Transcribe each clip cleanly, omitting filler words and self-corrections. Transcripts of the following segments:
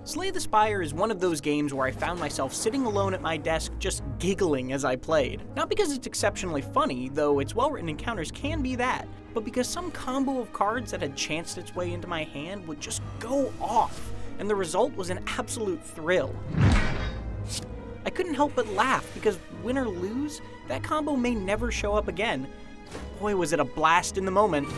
Slay the Spire is one of those games where I found myself sitting alone at my desk just giggling as I played. Not because it's exceptionally funny, though its well-written encounters can be that, but because some combo of cards that had chanced its way into my hand would just go off, and the result was an absolute thrill. I couldn't help but laugh because win or lose, that combo may never show up again. Boy, was it a blast in the moment.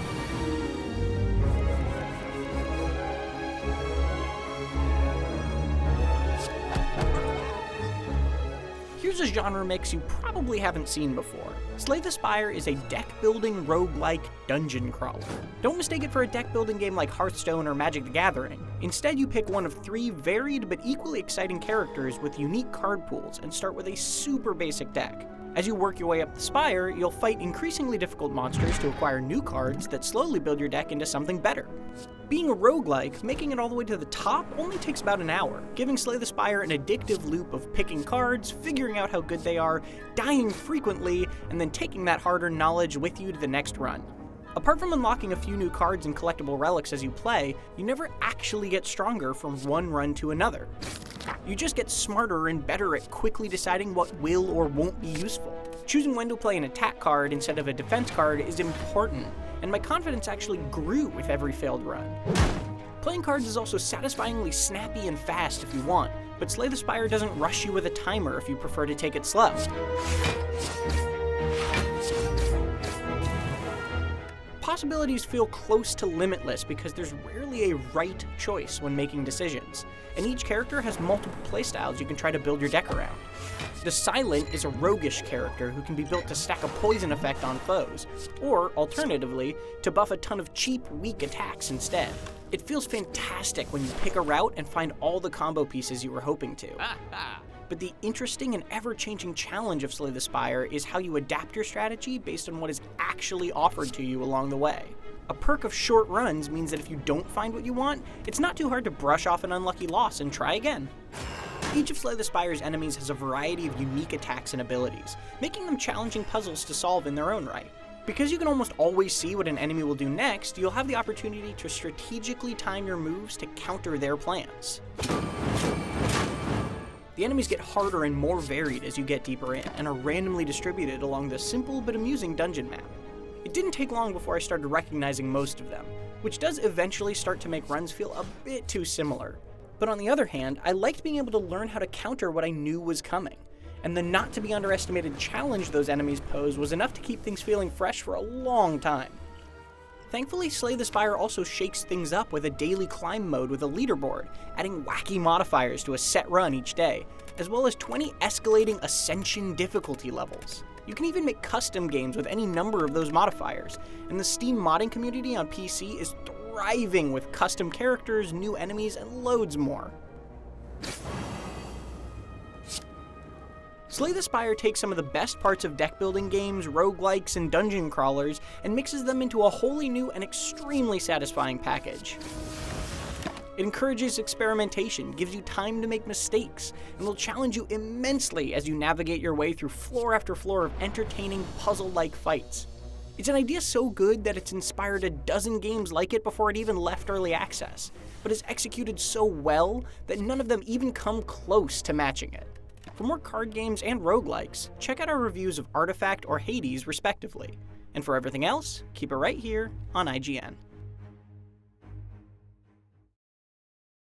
Here's a genre mix you probably haven't seen before. Slay the Spire is a deck-building roguelike dungeon crawler. Don't mistake it for a deck-building game like Hearthstone or Magic the Gathering. Instead, you pick one of 3 varied but equally exciting characters with unique card pools and start with a super basic deck. As you work your way up the Spire, you'll fight increasingly difficult monsters to acquire new cards that slowly build your deck into something better. Being a roguelike, making it all the way to the top only takes about an hour, giving Slay the Spire an addictive loop of picking cards, figuring out how good they are, dying frequently, and then taking that hard-earned knowledge with you to the next run. Apart from unlocking a few new cards and collectible relics as you play, you never actually get stronger from one run to another. You just get smarter and better at quickly deciding what will or won't be useful. Choosing when to play an attack card instead of a defense card is important, and my confidence actually grew with every failed run. Playing cards is also satisfyingly snappy and fast if you want, but Slay the Spire doesn't rush you with a timer if you prefer to take it slow. Possibilities feel close to limitless because there's rarely a right choice when making decisions, and each character has multiple playstyles you can try to build your deck around. The Silent is a roguish character who can be built to stack a poison effect on foes, or, alternatively, to buff a ton of cheap, weak attacks instead. It feels fantastic when you pick a route and find all the combo pieces you were hoping to. But the interesting and ever-changing challenge of Slay the Spire is how you adapt your strategy based on what is actually offered to you along the way. A perk of short runs means that if you don't find what you want, it's not too hard to brush off an unlucky loss and try again. Each of Slay the Spire's enemies has a variety of unique attacks and abilities, making them challenging puzzles to solve in their own right. Because you can almost always see what an enemy will do next, you'll have the opportunity to strategically time your moves to counter their plans. The enemies get harder and more varied as you get deeper in, and are randomly distributed along the simple but amusing dungeon map. It didn't take long before I started recognizing most of them, which does eventually start to make runs feel a bit too similar. But on the other hand, I liked being able to learn how to counter what I knew was coming, and the not to be underestimated challenge those enemies pose was enough to keep things feeling fresh for a long time. Thankfully, Slay the Spire also shakes things up with a daily climb mode with a leaderboard, adding wacky modifiers to a set run each day, as well as 20 escalating Ascension difficulty levels. You can even make custom games with any number of those modifiers, and the Steam modding community on PC is thriving with custom characters, new enemies, and loads more. Slay the Spire takes some of the best parts of deck-building games, roguelikes, and dungeon crawlers, and mixes them into a wholly new and extremely satisfying package. It encourages experimentation, gives you time to make mistakes, and will challenge you immensely as you navigate your way through floor after floor of entertaining, puzzle-like fights. It's an idea so good that it's inspired a dozen games like it before it even left early access, but is executed so well that none of them even come close to matching it. For more card games and roguelikes, check out our reviews of Artifact or Hades respectively. And for everything else, keep it right here on IGN.